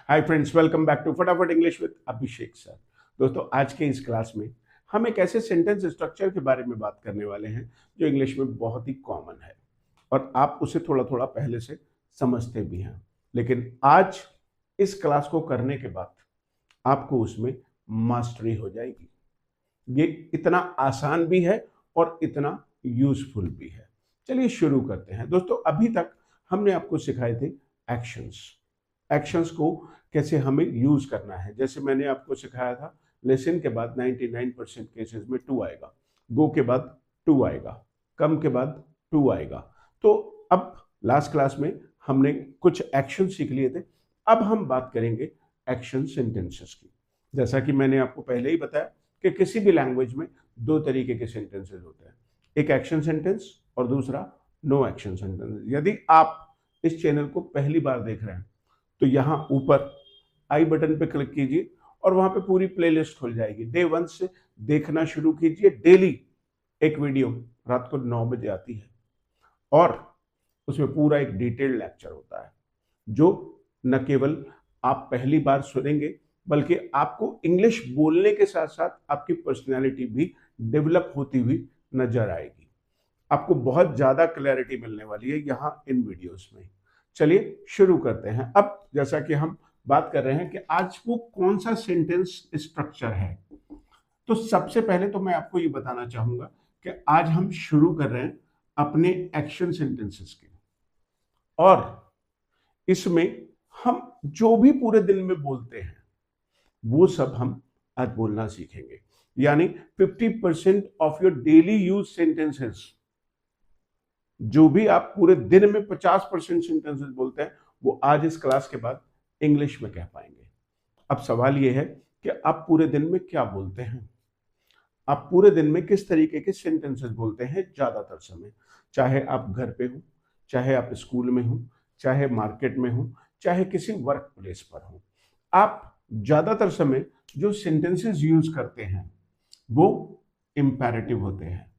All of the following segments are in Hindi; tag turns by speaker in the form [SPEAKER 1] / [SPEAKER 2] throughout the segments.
[SPEAKER 1] Hi friends, welcome back to Fatafat English with Abhishek sir. दोस्तों, आज के इस क्लास में हम एक ऐसे सेंटेंस स्ट्रक्चर के बारे में बात करने वाले हैं जो इंग्लिश में बहुत ही कॉमन है और आप उसे थोड़ा थोड़ा पहले से समझते भी हैं। लेकिन आज इस क्लास को करने के बाद आपको उसमें मास्टरी हो जाएगी। ये इतना आसान भी है और इतना यूजफुल भी है। चलिए शुरू करते हैं। दोस्तों, अभी तक हमने आपको सिखाए थे एक्शंस। एक्शंस को कैसे हमें यूज करना है। जैसे मैंने आपको सिखाया था, लेसन के बाद 99% केसेस में टू आएगा, गो के बाद टू आएगा, कम के बाद टू आएगा। तो अब लास्ट क्लास में हमने कुछ एक्शन सीख लिए थे। अब हम बात करेंगे एक्शन सेंटेंसेस की। जैसा कि मैंने आपको पहले ही बताया कि किसी भी लैंग्वेज में दो तरीके के सेंटेंसेस होते हैं, एक एक्शन सेंटेंस और दूसरा नो एक्शन सेंटेंस। यदि आप इस चैनल को पहली बार देख रहे हैं तो यहाँ ऊपर आई बटन पे क्लिक कीजिए और वहां पे पूरी प्लेलिस्ट खुल जाएगी। डे 1 से देखना शुरू कीजिए। डेली एक वीडियो रात को 9 बजे आती है और उसमें पूरा एक डिटेल्ड लेक्चर होता है जो न केवल आप पहली बार सुनेंगे बल्कि आपको इंग्लिश बोलने के साथ साथ आपकी पर्सनैलिटी भी डेवलप होती हुई नजर आएगी। आपको बहुत ज्यादा क्लैरिटी मिलने वाली है यहाँ इन वीडियोस में। चलिए शुरू करते हैं। अब जैसा कि हम बात कर रहे हैं कि आज वो कौन सा सेंटेंस स्ट्रक्चर है, तो सबसे पहले तो मैं आपको ये बताना चाहूंगा कि आज हम शुरू कर रहे हैं अपने एक्शन सेंटेंसेस के, और इसमें हम जो भी पूरे दिन में बोलते हैं वो सब हम आज बोलना सीखेंगे। यानी 50% of your daily use sentences, जो भी आप पूरे दिन में 50% सेंटेंसेस बोलते हैं, वो आज इस क्लास के बाद इंग्लिश में कह पाएंगे। अब सवाल ये है कि आप पूरे दिन में क्या बोलते हैं, आप पूरे दिन में किस तरीके के सेंटेंसेस बोलते हैं ज्यादातर समय। चाहे आप घर पे हो, चाहे आप स्कूल में हो, चाहे मार्केट में हो, चाहे किसी वर्क प्लेस पर हो, आप ज्यादातर समय जो सेंटेंसेस यूज करते हैं वो इंपैरेटिव होते हैं।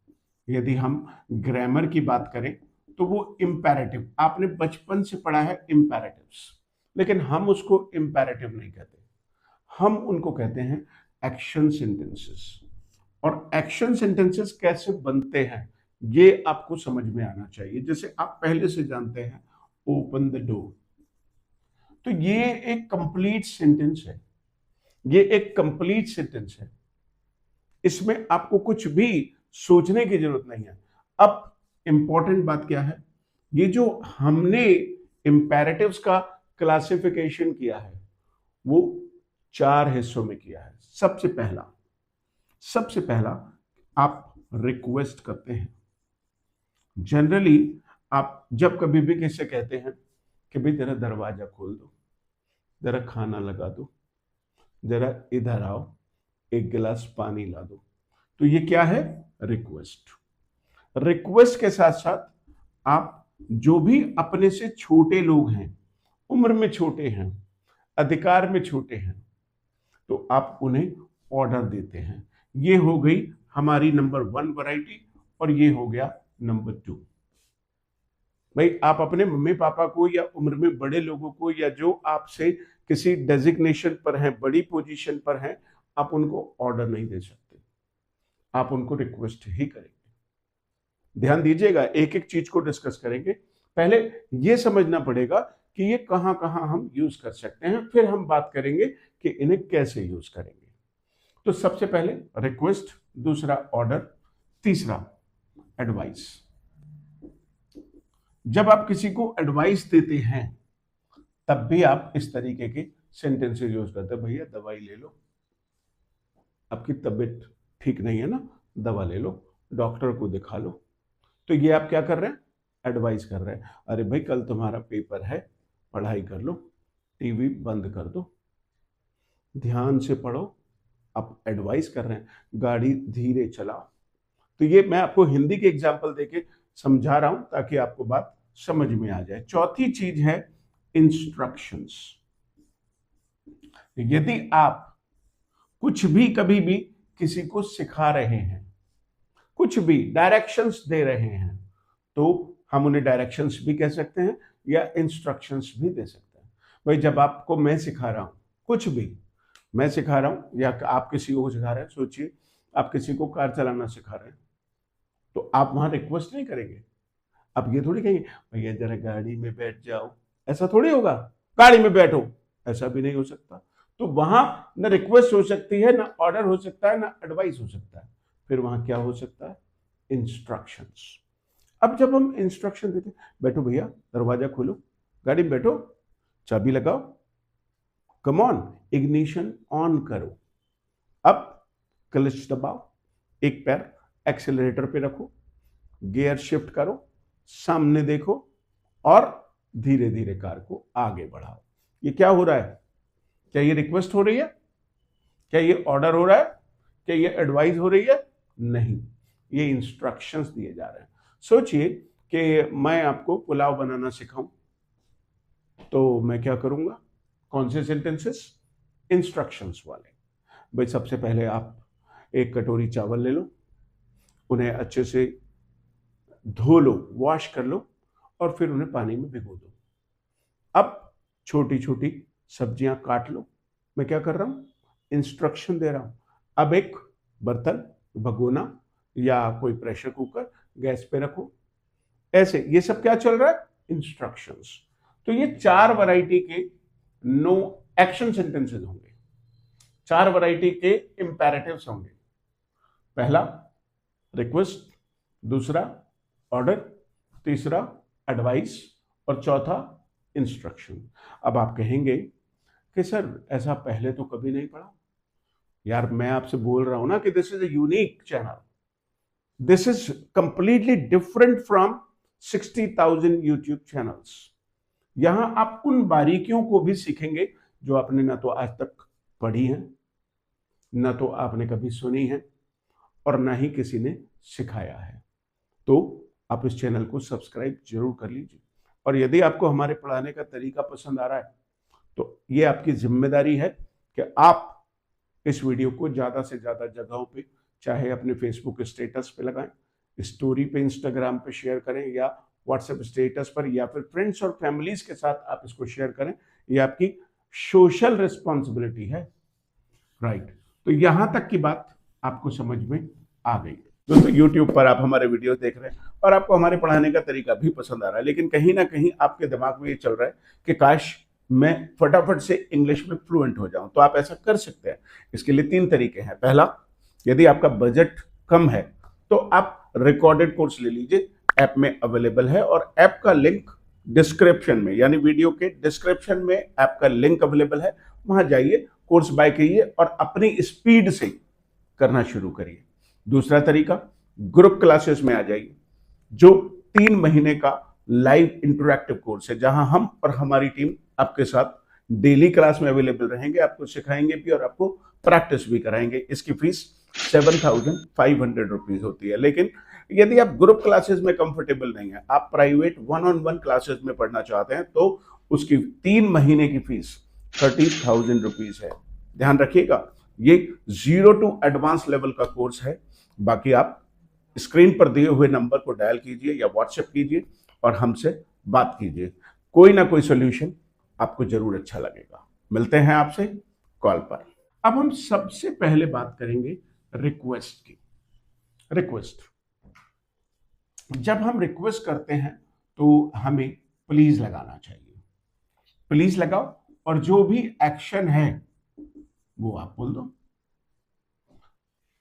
[SPEAKER 1] यदि हम ग्रामर की बात करें तो वो इंपैरेटिव, आपने बचपन से पढ़ा है इंपैरेटिव्स, लेकिन हम उसको इंपैरेटिव नहीं कहते, हम उनको कहते हैं एक्शन सेंटेंसेस। और एक्शन सेंटेंसेस कैसे बनते हैं ये आपको समझ में आना चाहिए। जैसे आप पहले से जानते हैं ओपन द डोर, तो ये एक कंप्लीट सेंटेंस है, ये एक कंप्लीट सेंटेंस है। इसमें आपको कुछ भी सोचने की जरूरत नहीं है। अब इंपॉर्टेंट बात क्या है, ये जो हमने इंपैरेटिव्स का क्लासिफिकेशन किया है वो 4 हिस्सों में किया है। सबसे पहला आप रिक्वेस्ट करते हैं। जनरली आप जब कभी भी किससे कहते हैं कि भाई जरा दरवाजा खोल दो, जरा खाना लगा दो, जरा इधर आओ, एक गिलास पानी ला दो, तो ये क्या है? रिक्वेस्ट। रिक्वेस्ट के साथ साथ आप जो भी अपने से छोटे लोग हैं, उम्र में छोटे हैं, अधिकार में छोटे हैं, तो आप उन्हें ऑर्डर देते हैं। ये हो गई हमारी नंबर 1 वैरायटी और ये हो गया नंबर 2। भाई आप अपने मम्मी पापा को या उम्र में बड़े लोगों को या जो आपसे किसी डेजिग्नेशन पर हैं, बड़ी पोजीशन पर हैं, आप उनको ऑर्डर नहीं दे सकते, आप उनको रिक्वेस्ट ही करेंगे। ध्यान दीजिएगा, एक एक चीज को डिस्कस करेंगे। पहले ये समझना पड़ेगा कि ये कहां कहां हम यूज कर सकते हैं, फिर हम बात करेंगे कि इन्हें कैसे यूज करेंगे। तो सबसे पहले रिक्वेस्ट, दूसरा ऑर्डर, तीसरा एडवाइस। जब आप किसी को एडवाइस देते हैं तब भी आप इस तरीके के सेंटेंसेस यूज करते हैं। भैया दवाई ले लो, आपकी तबीयत ठीक नहीं है ना, दवा ले लो, डॉक्टर को दिखा लो। तो ये आप क्या कर रहे हैं? एडवाइस कर रहे हैं। अरे भाई कल तुम्हारा पेपर है, पढ़ाई कर लो, टीवी बंद कर दो, ध्यान से पढ़ो। आप एडवाइस कर रहे हैं। गाड़ी धीरे चलाओ। तो ये मैं आपको हिंदी के एग्जाम्पल देके समझा रहा हूं ताकि आपको बात समझ में आ जाए। चौथी चीज है इंस्ट्रक्शंस। यदि आप कुछ भी कभी भी किसी को सिखा रहे हैं, कुछ भी डायरेक्शंस दे रहे हैं, तो हम उन्हें डायरेक्शंस भी कह सकते हैं या इंस्ट्रक्शंस भी दे सकते हैं। भाई जब आपको मैं सिखा रहा हूं, कुछ भी मैं सिखा रहा हूं या आप किसी को सिखा रहे हैं, सोचिए आप किसी को कार चलाना सिखा रहे हैं, तो आप वहां रिक्वेस्ट नहीं करेंगे। आप ये थोड़ी कहेंगे भैया जरा गाड़ी में बैठ जाओ, ऐसा थोड़ी होगा, गाड़ी में बैठो, ऐसा भी नहीं हो सकता। तो वहां ना रिक्वेस्ट हो सकती है, ना ऑर्डर हो सकता है, ना एडवाइस हो सकता है। फिर वहां क्या हो सकता है? इंस्ट्रक्शंस। अब जब हम इंस्ट्रक्शन देते हैं, बैठो भैया, दरवाजा खोलो, गाड़ी में बैठो, चाबी लगाओ, कम ऑन, इग्निशन ऑन करो, अब क्लच दबाओ, एक पैर एक्सेलरेटर पे रखो, गियर शिफ्ट करो, सामने देखो और धीरे धीरे कार को आगे बढ़ाओ। ये क्या हो रहा है? क्या ये रिक्वेस्ट हो रही है? क्या ये ऑर्डर हो रहा है? क्या ये एडवाइस हो रही है? नहीं, ये इंस्ट्रक्शंस दिए जा रहे हैं। सोचिए कि मैं आपको पुलाव बनाना सिखाऊं, तो मैं क्या करूंगा? कौन से सेंटेंसेस? इंस्ट्रक्शंस वाले। भाई सबसे पहले आप एक कटोरी चावल ले लो, उन्हें अच्छे से धो लो, वॉश कर लो और फिर उन्हें पानी में भिगो दो। अब छोटी छोटी सब्जियां काट लो। मैं क्या कर रहा हूं? इंस्ट्रक्शन दे रहा हूं। अब एक बर्तन, भगोना या कोई प्रेशर कुकर गैस पे रखो। ऐसे ये सब क्या चल रहा है? इंस्ट्रक्शंस। तो ये 4 वैरायटी के नो एक्शन सेंटेंसेस होंगे, 4 वैरायटी के इंपैरेटिव्स होंगे। पहला रिक्वेस्ट, दूसरा ऑर्डर, तीसरा एडवाइस और चौथा इंस्ट्रक्शन। अब आप कहेंगे कि सर ऐसा पहले तो कभी नहीं पढ़ा। यार मैं आपसे बोल रहा हूं ना कि this is a unique channel, this is completely different from 60,000 YouTube channels. यहां आप उन बारीकियों को भी सीखेंगे जो आपने ना तो आज तक पढ़ी है, ना तो आपने कभी सुनी है और ना ही किसी ने सिखाया है। तो आप इस चैनल को सब्सक्राइब जरूर कर लीजिए। और यदि आपको हमारे पढ़ाने का तरीका पसंद आ रहा है तो ये आपकी जिम्मेदारी है कि आप इस वीडियो को ज़्यादा से ज़्यादा जगहों पे, चाहे अपने फेसबुक स्टेटस पे लगाएं, स्टोरी पे, इंस्टाग्राम पे शेयर करें या व्हाट्सएप स्टेटस पर, या फिर फ्रेंड्स और फैमिलीज के साथ आप इसको शेयर करें। ये आपकी सोशल रिस्पॉन्सिबिलिटी है, राइट। तो यहां तक की बात आपको समझ में आ गई। दोस्तों यूट्यूब पर आप हमारे वीडियो देख रहे हैं और आपको हमारे पढ़ाने का तरीका भी पसंद आ रहा है, लेकिन कहीं ना कहीं आपके दिमाग में ये चल रहा है कि काश मैं फटाफट से इंग्लिश में फ्लुएंट हो जाऊं। तो आप ऐसा कर सकते हैं। इसके लिए 3 तरीके हैं। पहला, यदि आपका बजट कम है तो आप रिकॉर्डेड कोर्स ले लीजिए, ऐप में अवेलेबल है और ऐप का लिंक डिस्क्रिप्शन में, यानी वीडियो के डिस्क्रिप्शन में ऐप का लिंक अवेलेबल है, वहां जाइए, कोर्स बाय कीजिए और अपनी स्पीड से करना शुरू करिए। दूसरा तरीका, ग्रुप क्लासेस में आ जाइए, जो 3 महीने का लाइव इंटरैक्टिव कोर्स है, जहां हम और हमारी टीम आपके साथ डेली क्लास में अवेलेबल रहेंगे, आपको सिखाएंगे भी और आपको प्रैक्टिस भी कराएंगे। इसकी फीस 7,500 रुपीज होती है। लेकिन यदि आप ग्रुप क्लासेस में कंफर्टेबल नहीं है, आप प्राइवेट 1-on-1 क्लासेस में पढ़ना चाहते हैं, तो उसकी 3 महीने की फीस 30,000 रुपीज है। ध्यान रखिएगा, ये 0 to एडवांस लेवल का कोर्स है। बाकी आप स्क्रीन पर दिए हुए नंबर को डायल कीजिए या व्हाट्सएप कीजिए और हमसे बात कीजिए। कोई ना कोई सोल्यूशन आपको जरूर अच्छा लगेगा। मिलते हैं आपसे कॉल पर। अब हम सबसे पहले बात करेंगे रिक्वेस्ट की। रिक्वेस्ट, जब हम रिक्वेस्ट करते हैं तो हमें प्लीज लगाना चाहिए। प्लीज लगाओ और जो भी एक्शन है वो आप बोल दो।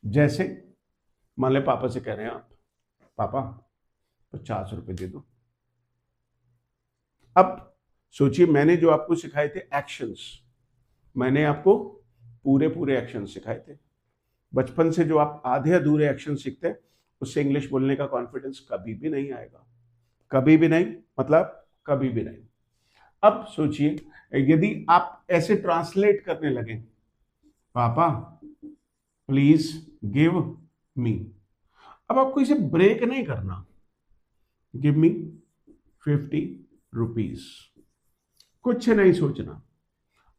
[SPEAKER 1] जैसे मान ले पापा से कह रहे हैं आप, पापा 50 रुपए दे दो। अब सोचिए, मैंने जो आपको सिखाए थे एक्शंस, मैंने आपको पूरे एक्शन सिखाए थे। बचपन से जो आप आधे अधूरे एक्शन सीखते हैं, उससे इंग्लिश बोलने का कॉन्फिडेंस कभी भी नहीं आएगा। कभी भी नहीं, मतलब कभी भी नहीं। अब सोचिए, यदि आप ऐसे ट्रांसलेट करने लगे, पापा प्लीज गिव मी। अब आपको इसे ब्रेक नहीं करना, गिव मी 50 रुपीज, कुछ नहीं सोचना।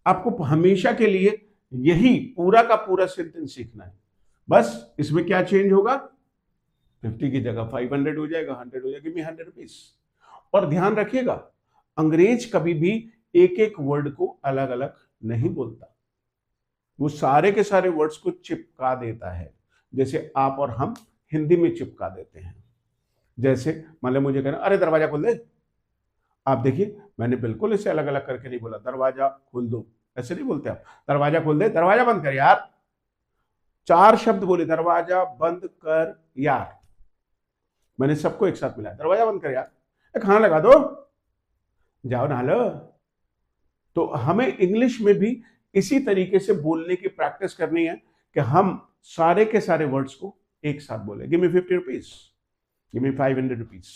[SPEAKER 1] आपको हमेशा के लिए यही पूरा का पूरा सेंटेंस सीखना है। बस इसमें क्या चेंज होगा, 50 की जगह 500 हो जाएगा, 100 हो जाएगा, गिव मी 100 रुपीज। और ध्यान रखिएगा, अंग्रेज कभी भी एक एक वर्ड को अलग अलग नहीं बोलता, वो सारे के सारे वर्ड्स को चिपका देता है। जैसे आप और हम हिंदी में चिपका देते हैं। जैसे मान लो मुझे कहना अरे दरवाजा खोल दे, आप देखिए मैंने बिल्कुल इसे अलग अलग करके नहीं बोला दरवाजा खोल दो, ऐसे नहीं बोलते आप। दरवाजा खोल दे, दरवाजा बंद कर यार, 4 शब्द बोले, दरवाजा बंद कर यार, मैंने सबको एक साथ मिलाया, दरवाजा बंद कर यार, खाना लगा दो, जाओ नहा लो। तो हमें इंग्लिश में भी इसी तरीके से बोलने की प्रैक्टिस करनी है कि हम सारे के सारे वर्ड्स को एक साथ बोले। Give me 50 rupees, give me 500 rupees,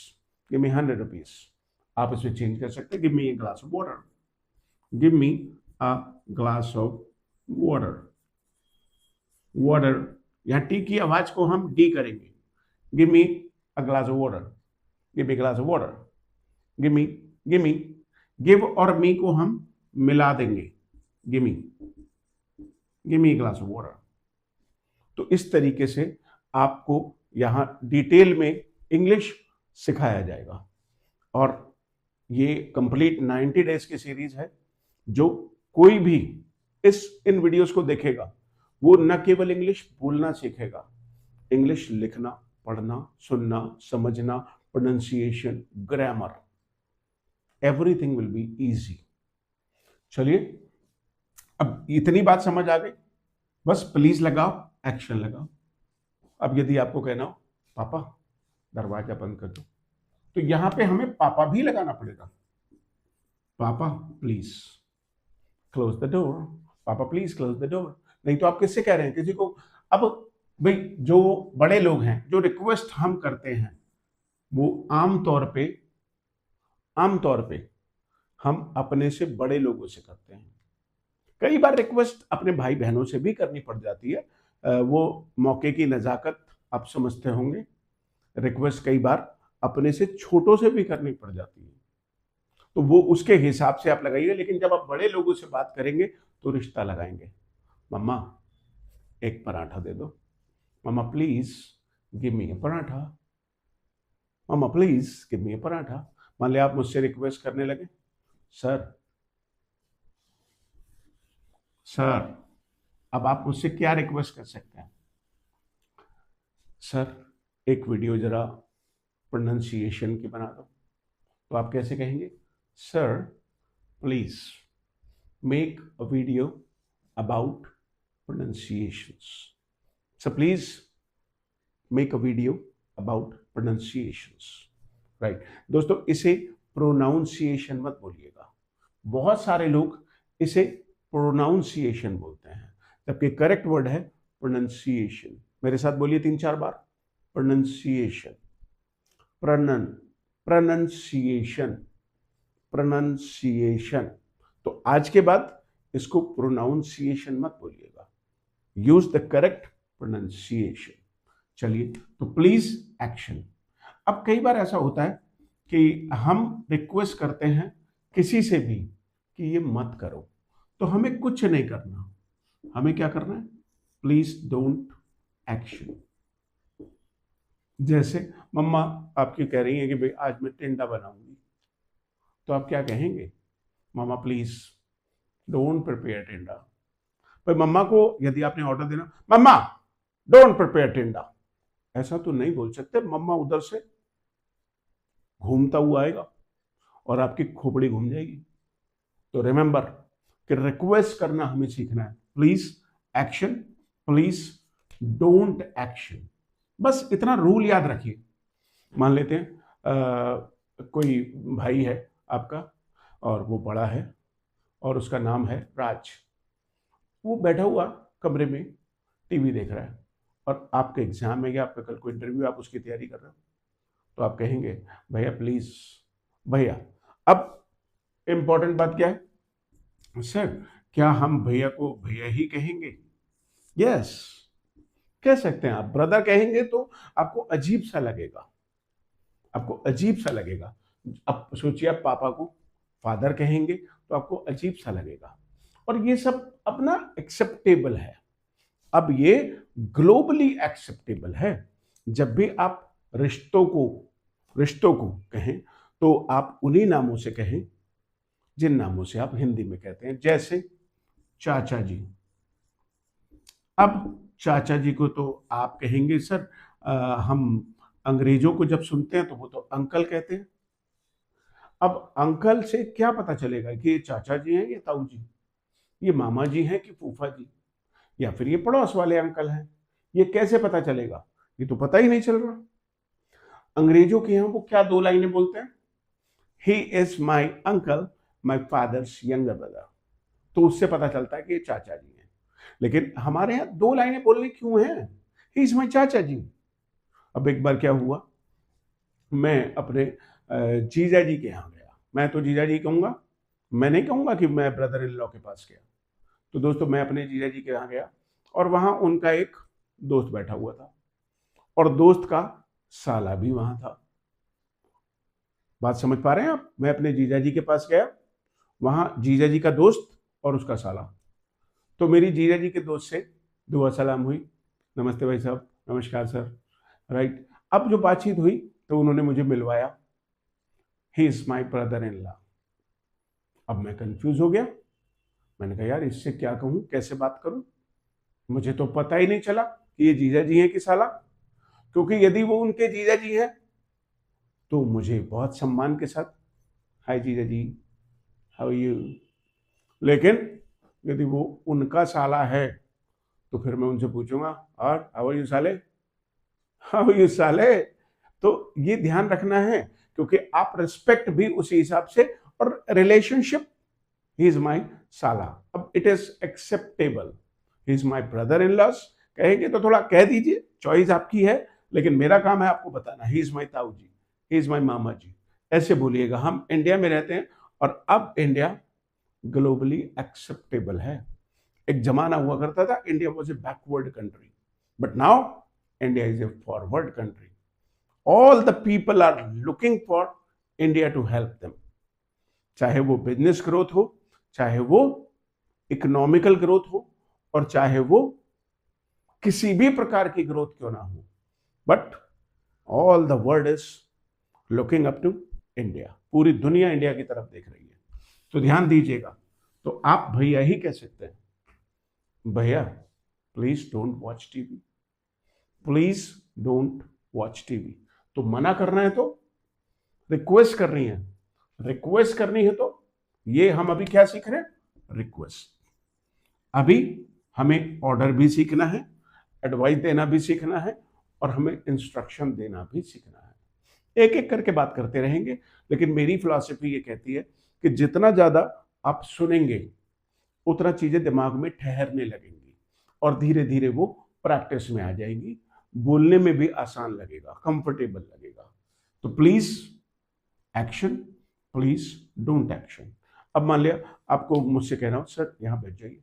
[SPEAKER 1] give me 100 rupees. आप इसमें चेंज कर सकते हैं, give me a glass of water, give me a glass of water. Water, यहां टी की आवाज को हम डी करेंगे, give me a glass of water, give me glass of water, give me, give me, give और मी को हम मिला देंगे, give me, give me glass of water. तो इस तरीके से आपको यहां डिटेल में इंग्लिश सिखाया जाएगा। और ये कंप्लीट 90 डेज की सीरीज है। जो कोई भी इन वीडियोस को देखेगा वो न केवल इंग्लिश बोलना सीखेगा, इंग्लिश लिखना, पढ़ना, सुनना, समझना, pronunciation, grammar, everything will be easy. चलिए, अब इतनी बात समझ आ गई, बस प्लीज लगाओ, एक्शन लगाओ। अब यदि आपको कहना हो पापा दरवाजा बंद कर दो, तो यहां पे हमें पापा भी लगाना पड़ेगा। पापा प्लीज क्लोज द डोर, पापा प्लीज क्लोज द डोर। नहीं तो आप किससे कह रहे हैं, किसी को। अब भाई जो बड़े लोग हैं, जो रिक्वेस्ट हम करते हैं वो आमतौर पे हम अपने से बड़े लोगों से करते हैं। कई बार रिक्वेस्ट अपने भाई बहनों से भी करनी पड़ जाती है, वो मौके की नजाकत आप समझते होंगे। रिक्वेस्ट कई बार अपने से छोटों से भी करनी पड़ जाती है, तो वो उसके हिसाब से आप लगाइए। लेकिन जब आप बड़े लोगों से बात करेंगे तो रिश्ता लगाएंगे। मम्मा एक पराठा दे दो, mamma please give me a paratha, mamma please give me a paratha. मान लिया आप मुझसे रिक्वेस्ट करने लगे, सर अब आप मुझसे क्या रिक्वेस्ट कर सकते हैं? सर एक वीडियो जरा प्रोनाउंसिएशन की बना दो। तो आप कैसे कहेंगे? Sir please make a video about pronunciations. So please make a video about pronunciations. Right. दोस्तों इसे प्रोनाउंसिएशन मत बोलिएगा, बहुत सारे लोग इसे प्रोनाउंसिएशन बोलते हैं, जबकि करेक्ट वर्ड है प्रोनाउंसिएशन। मेरे साथ बोलिए 3-4 बार, प्रोनाउंसिएशन, प्रोनाउंसिएशन, प्रोनाउंसिएशन। तो आज के बाद इसको प्रोनाउंसिएशन मत बोलिएगा, यूज द करेक्ट प्रोनाउंसिएशन। चलिए, तो प्लीज एक्शन। अब कई बार ऐसा होता है कि हम रिक्वेस्ट करते हैं किसी से भी कि ये मत करो, तो हमें कुछ नहीं करना, हमें क्या करना है? Please don't action. जैसे मम्मा आपकी कह रही है कि भाई आज मैं टिंडा बनाऊंगी, तो आप क्या कहेंगे? मम्मा प्लीज डोंट प्रिपेयर टिंडा। भाई मम्मा को यदि आपने ऑर्डर देना, मम्मा डोंट प्रिपेयर टिंडा, ऐसा तो नहीं बोल सकते। मम्मा उधर से घूमता हुआ आएगा और आपकी खोपड़ी घूम जाएगी। तो रिमेंबर कि रिक्वेस्ट करना हमें सीखना है, please action, please don't action. बस इतना रूल याद रखिए। मान लेते हैं कोई भाई है आपका और वो बड़ा है और उसका नाम है राज। वो बैठा हुआ कमरे में टीवी देख रहा है और आपका एग्जाम है या आपका कल को इंटरव्यू, आप उसकी तैयारी कर रहे हो, तो आप कहेंगे भैया प्लीज, भैया। अब इंपॉर्टेंट बात क्या है? सर क्या हम भैया को भैया ही कहेंगे? यस, कह सकते हैं आप। ब्रदर कहेंगे तो आपको अजीब सा लगेगा, आपको अजीब सा लगेगा। अब सोचिए आप पापा को फादर कहेंगे तो आपको अजीब सा लगेगा। और ये सब अपना एक्सेप्टेबल है। अब ये ग्लोबली एक्सेप्टेबल है। जब भी आप रिश्तों को कहें तो आप उन्हीं नामों से कहें जिन नामों से आप हिंदी में कहते हैं, जैसे चाचा जी। अब चाचा जी को तो आप कहेंगे सर, हम अंग्रेजों को जब सुनते हैं तो वो तो अंकल कहते हैं। अब अंकल से क्या पता चलेगा कि ये चाचा जी हैं, ये ताऊ जी, ये मामा जी हैं कि फूफा जी, या फिर ये पड़ोस वाले अंकल हैं? ये कैसे पता चलेगा? ये तो पता ही नहीं चल रहा। अंग्रेजों के यहाँ वो क्या दो लाइनें बोलते हैं, ही is my uncle, my father's younger brother, तो उससे पता चलता है कि ये चाचा जी हैं। लेकिन हमारे यहाँ दो लाइनें बोलने क्यों हैं, ही इज माई चाचा जी। अब एक बार क्या हुआ, मैं अपने जीजा जी के यहाँ गया। मैं तो जीजा जी कहूँगा, मैं नहीं कहूँगा कि मैं ब्रदर इन लॉ के पास गया। तो दोस्तों मैं अपने जीजा जी के यहाँ गया और वहाँ उनका एक दोस्त बैठा हुआ था और दोस्त का साला भी वहाँ था। बात समझ पा रहे हैं आप? मैं अपने जीजा जी के पास गया, वहाँ जीजा जी का दोस्त और उसका साला। तो मेरी जीजा जी के दोस्त से दुआ सलाम हुई, नमस्ते भाई साहब, नमस्कार सर, राइट। अब जो बातचीत हुई तो उन्होंने मुझे मिलवाया, he is my brother in law. अब मैं कंफ्यूज हो गया, मैंने कहा यार इससे क्या कहूँ, कैसे बात करूँ, मुझे तो पता ही नहीं चला कि ये जीजा जी हैं कि साला। क्योंकि यदि वो उनके जीजा जी हैं तो मुझे बहुत सम्मान के साथ हाय जीजा जी, हाउ यू, लेकिन यदि वो उनका साला है तो फिर मैं उनसे पूछूंगा और हाउ यू साले, हाउ यू साले। तो ये ध्यान रखना है, क्योंकि आप रिस्पेक्ट भी उसी हिसाब से, और रिलेशनशिप, ही इज माई साला, अब it is acceptable. He is my brother in loss कहेंगे तो थोड़ा कह दीजिए, चॉइस आपकी है, लेकिन मेरा काम है आपको बताना, ही इज माई ताऊ जी, ही इज माई मामा जी, ऐसे बोलिएगा। हम इंडिया में रहते हैं और अब इंडिया ग्लोबली एक्सेप्टेबल है। एक जमाना हुआ करता था India was a backward country, but now India is a forward country. All the people are looking for India to help them, चाहे वो बिजनेस ग्रोथ हो, चाहे वो इकोनॉमिकल ग्रोथ हो, और चाहे वो किसी भी प्रकार की ग्रोथ क्यों ना हो, but all the world is looking up to India. पूरी दुनिया इंडिया की तरफ देख रही है, तो ध्यान दीजिएगा। तो आप भैया ही कह सकते हैं, भैया please don't watch TV, please don't watch TV. तो मना करना है तो रिक्वेस्ट करनी है, रिक्वेस्ट करनी है तो ये हम अभी क्या सीख रहे हैं, रिक्वेस्ट। अभी हमें ऑर्डर भी सीखना है, एडवाइस देना भी सीखना है, और हमें इंस्ट्रक्शन देना भी सीखना है। एक एक करके बात करते रहेंगे, लेकिन मेरी फिलॉसफी ये कहती है कि जितना ज्यादा आप सुनेंगे उतना चीजें दिमाग में ठहरने लगेंगी और धीरे धीरे वो प्रैक्टिस में आ जाएंगी, बोलने में भी आसान लगेगा, कंफर्टेबल लगेगा। तो please action, please don't action. अब मान लिया आपको मुझसे कहना हो सर यहाँ बैठ जाइए,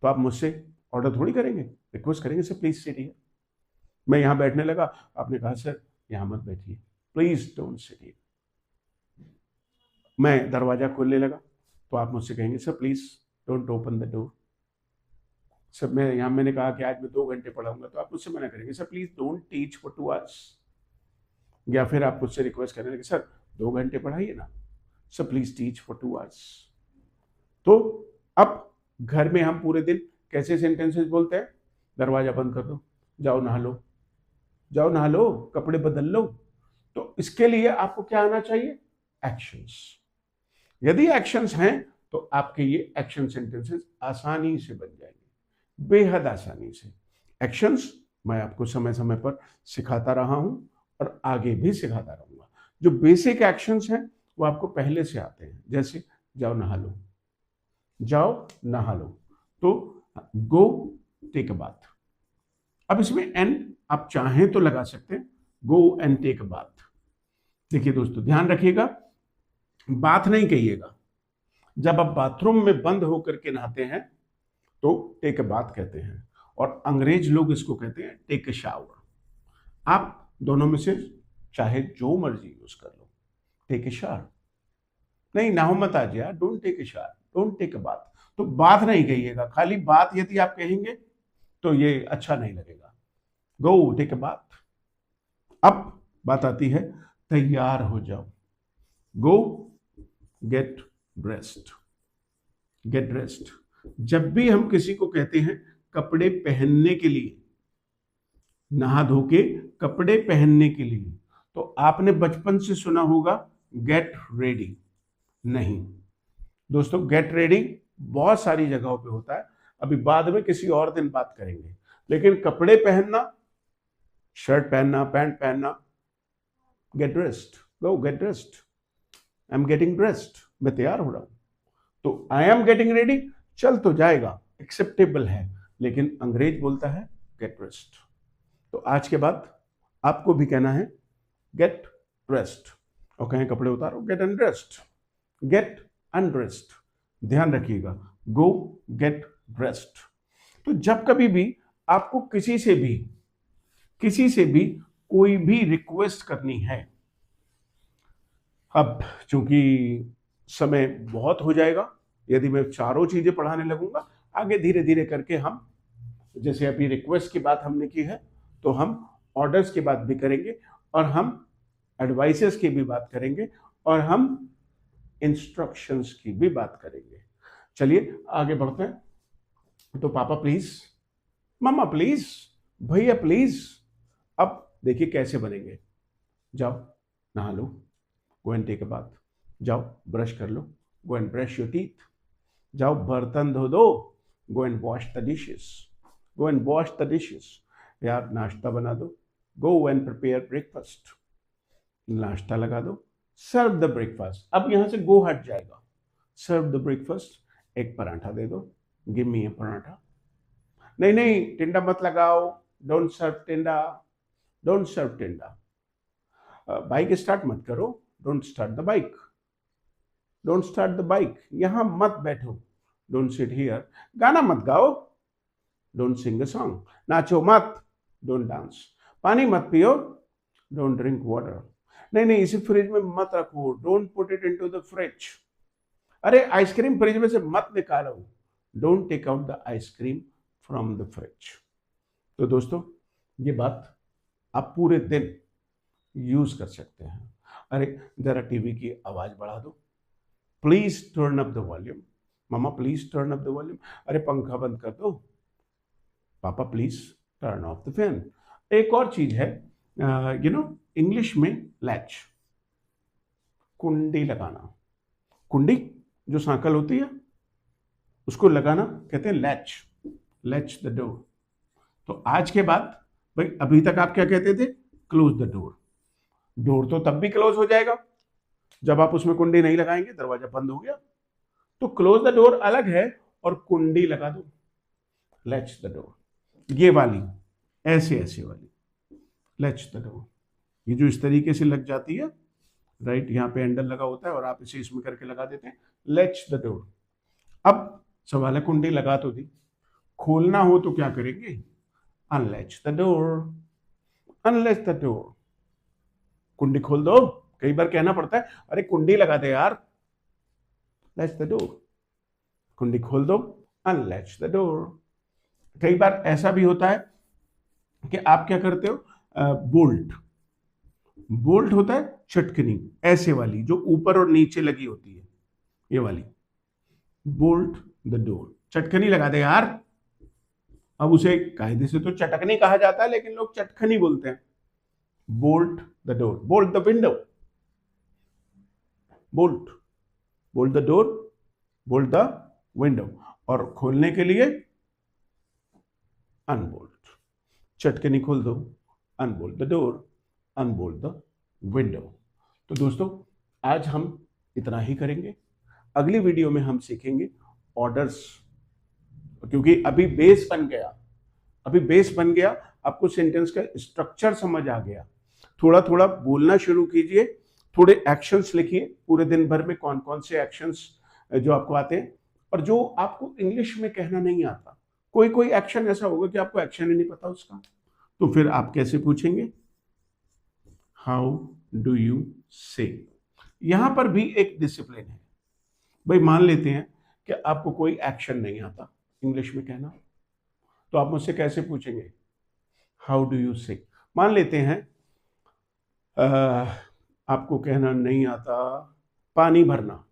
[SPEAKER 1] तो आप मुझसे ऑर्डर थोड़ी करेंगे, रिक्वेस्ट करेंगे सर प्लीज सिट हियर। मैं यहाँ बैठने लगा, आपने कहा सर यहाँ मत बैठिए, प्लीज डोंट सिट हियर। मैं दरवाजा खोलने लगा तो आप मुझसे कहेंगे sir please don't open the door. Sir मैं यहाँ, मैंने कहा कि आज मैं 2 घंटे पढ़ाऊंगा, तो आप मुझसे मना करेंगे sir please don't teach for 2 hours. या फिर आप मुझसे रिक्वेस्ट करेंगे कि सर 2 घंटे पढ़ाइए ना, sir please teach for 2 hours. तो अब घर में हम पूरे दिन कैसे सेंटेंसेस बोलते हैं, दरवाजा बंद कर दो, जाओ नहा लो, जाओ नहा लो, कपड़े बदल लो। तो इसके लिए आपको क्या आना चाहिए, एक्शंस। यदि एक्शंस हैं तो आपके ये एक्शन सेंटेंसेस आसानी से बन जाएंगे, बेहद आसानी से। एक्शंस मैं आपको समय समय पर सिखाता रहा हूं और आगे भी सिखाता रहूंगा। जो बेसिक एक्शंस हैं वो आपको पहले से आते हैं, जैसे जाओ नहा लो, जाओ नहा लो, तो गो टेक अ बाथ। अब इसमें एन आप चाहें तो लगा सकते हैं, go and take a bath. देखिए दोस्तों ध्यान रखिएगा, बाथ नहीं कहिएगा। जब आप बाथरूम में बंद होकर के नहाते हैं तो टेक अ बाथ कहते हैं, और अंग्रेज लोग इसको कहते हैं टेक अ शावर। आप दोनों में से चाहे जो मर्जी यूज कर लो, टेक अ शावर नहीं, नाहो मत आज यार, don't take a shower, don't take a bath. तो बात नहीं कहिएगा, खाली बात यदि आप कहेंगे तो ये अच्छा नहीं लगेगा। Go take a bath. अब बात आती है तैयार हो जाओ, go get dressed, get dressed. जब भी हम किसी को कहते हैं कपड़े पहनने के लिए, नहा धो के कपड़े पहनने के लिए, तो आपने बचपन से सुना होगा गेट रेडी। नहीं दोस्तों, गेट रेडी बहुत सारी जगहों पे होता है, अभी बाद में किसी और दिन बात करेंगे। लेकिन कपड़े पहनना, शर्ट पहनना, पैंट पहनना, get dressed, go get dressed, I am getting dressed, मैं तैयार हो रहा हूं। तो आई एम गेटिंग रेडी चल तो जाएगा, एक्सेप्टेबल है, लेकिन अंग्रेज बोलता है गेट ड्रेस्ड। तो आज के बाद आपको भी कहना है गेट ड्रेस्ड, और कहें कपड़े उतारो, गेट अनड्रेस्ड, गेट अनड्रेस्ड। ध्यान रखिएगा, गो गेट ड्रेस्ड। तो जब कभी भी आपको किसी से भी कोई भी रिक्वेस्ट करनी है, अब चूंकि समय बहुत हो जाएगा, यदि मैं चारों चीजें पढ़ाने लगूंगा, आगे धीरे धीरे करके हम, जैसे अभी रिक्वेस्ट की बात हमने की है, तो हम ऑर्डर्स की बात भी करेंगे, और हम एडवाइसेस की भी बात करेंगे, और हम इंस्ट्रक्शंस की भी बात करेंगे। चलिए आगे बढ़ते हैं। तो पापा प्लीज, मम्मा प्लीज, भैया प्लीज। अब देखिए कैसे बनेंगे। जाओ नहा लो, go and take a bath. जाओ ब्रश कर लो, go and brush your teeth. जाओ बर्तन धो दो, go and wash the dishes, go and wash the dishes. यार नाश्ता बना दो, गो एंड प्रिपेयर ब्रेकफास्ट, नाश्ता लगा दो, सर्व द ब्रेकफास्ट। अब यहां से गो हट जाएगा, सर्व द ब्रेकफास्ट, एक पराठा दे दो, गिव मी ए पराठा। नहीं नहीं, टिंडा मत लगाओ, डोंट सर्व टिंडा, डोंट सर्व टिंडा। बाइक स्टार्ट मत करो, don't start the bike, don't start the bike. यहां मत बैठो, डोंट सिट हियर। गाना मत गाओ, डोंट सिंग अ सॉन्ग। नाचो मत, डोंट डांस। पानी मत पियो, डोंट ड्रिंक वाटर। नहीं नहीं, इसे फ्रिज में मत रखो, don't put it into the fridge. अरे आइसक्रीम फ्रिज में से मत निकालो, don't take out the ice cream from the fridge. तो दोस्तों, ये बात आप पूरे दिन यूज कर सकते हैं। अरे जरा टीवी की आवाज बढ़ा दो, please turn up the volume. Mama please turn up the volume. अरे पंखा बंद कर दो, पापा please turn off the fan. एक और चीज है, इंग्लिश में लैच, कुंडी लगाना। कुंडी जो सांकल होती है उसको लगाना कहते हैं लैच, लैच द डोर। तो आज के बाद भाई, अभी तक आप क्या कहते थे, क्लोज द डोर। डोर तो तब भी क्लोज हो जाएगा जब आप उसमें कुंडी नहीं लगाएंगे, दरवाजा बंद हो गया। तो क्लोज द डोर अलग है, और कुंडी लगा दो, लैच द डोर। ये वाली ऐसे ऐसे वाली लैच द डोर, ये जो इस तरीके से लग जाती है, राइट, यहाँ पे हैंडल लगा होता है और आप इसे इसमें करके लगा देते हैं, लैच द डोर। अब सवाल है, कुंडी लगा तो दी, खोलना हो तो क्या करेंगे, अनलैच द डोर, अनलैच द डोर। कुंडी खोल दो, कई बार कहना पड़ता है अरे कुंडी लगा दे यार, लैच द डोर। कुंडी खोल दो, अनलैच द डोर। कई बार ऐसा भी होता है कि आप क्या करते हो, बोल्ट, बोल्ट होता है चटकनी ऐसे वाली जो ऊपर और नीचे लगी होती है, ये वाली, बोल्ट द डोर। चटकनी लगा दे यार। अब उसे कायदे से तो चटकनी कहा जाता है, लेकिन लोग चटखनी बोलते हैं। Bolt the door, bolt the window, bolt, bolt the door, bolt the window. और खोलने के लिए अनबोल्ट, चटकनी खोल दो, अनबोल्ट द डोर, अनबोल्ट द विंडो। तो दोस्तों, आज हम इतना ही करेंगे। अगली वीडियो में हम सीखेंगे ऑर्डर्स, क्योंकि अभी बेस बन गया, अभी बेस बन गया, आपको सेंटेंस का स्ट्रक्चर समझ आ गया। थोड़ा थोड़ा बोलना शुरू कीजिए, थोड़े एक्शंस लिखिए पूरे दिन भर में, कौन कौन से एक्शंस जो आपको आते हैं और जो आपको इंग्लिश में कहना नहीं आता। कोई कोई एक्शन ऐसा होगा कि आपको एक्शन ही नहीं पता उसका, तो फिर आप कैसे पूछेंगे, हाउ डू यू से। यहां पर भी एक डिसिप्लिन है भाई। मान लेते हैं कि आपको कोई एक्शन नहीं आता इंग्लिश में कहना, तो आप मुझसे कैसे पूछेंगे, हाउ डू यू से। मान लेते हैं आपको कहना नहीं आता पानी भरना,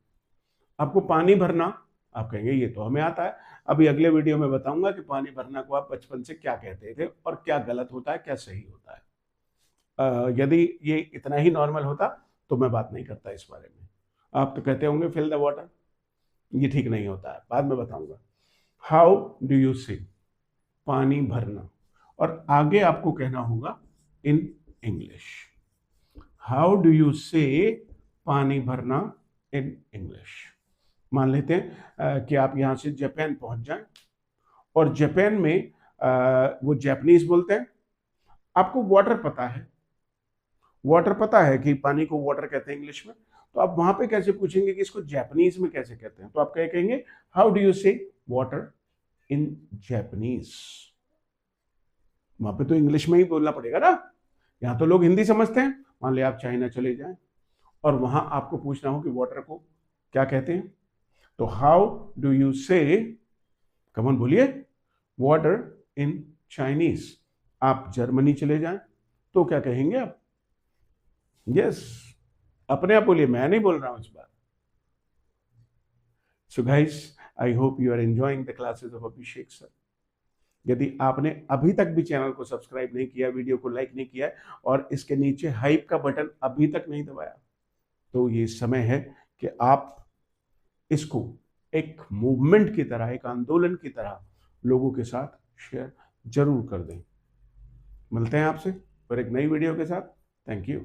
[SPEAKER 1] आपको पानी भरना, आप कहेंगे ये तो हमें आता है। अभी अगले वीडियो में बताऊंगा कि पानी भरना को आप बचपन से क्या कहते थे और क्या गलत होता है, क्या सही होता है। यदि ये इतना ही नॉर्मल होता तो मैं बात नहीं करता इस बारे में। आप तो कहते होंगे फिल द वाटर, ये ठीक नहीं होता है, बाद में बताऊंगा। हाउ डू यू से, पानी भरना, और आगे आपको कहना होगा in English. How do you से पानी भरना इन इंग्लिश। मान लेते हैं कि आप यहां से जापान पहुंच जाएं और जापान में वो जापानीज बोलते हैं, आपको वाटर पता है, वाटर पता है कि पानी को वाटर कहते हैं इंग्लिश में, तो आप वहां पे कैसे पूछेंगे कि इसको जापानीज में कैसे कहते हैं? तो आप क्या कहेंगे, हाउ डू यू से वाटर इन जापानीज। वहां पे तो इंग्लिश में ही बोलना पड़ेगा ना, यहाँ तो लोग हिंदी समझते हैं। मान लिया आप चाइना चले जाएं और वहां आपको पूछना हो कि वाटर को क्या कहते हैं, तो हाउ डू यू से, कमन बोलिए, वाटर इन चाइनीज। आप जर्मनी चले जाएं तो क्या कहेंगे आप? यस, अपने आप बोलिए, मैं नहीं बोल रहा हूं इस बार। So guys, I hope you are enjoying the classes of Abhishek sir. यदि आपने अभी तक भी चैनल को सब्सक्राइब नहीं किया, वीडियो को लाइक नहीं किया और इसके नीचे हाइप का बटन अभी तक नहीं दबाया, तो ये समय है कि आप इसको एक मूवमेंट की तरह, एक आंदोलन की तरह लोगों के साथ शेयर जरूर कर दें। मिलते हैं आपसे फिर एक नई वीडियो के साथ। Thank you.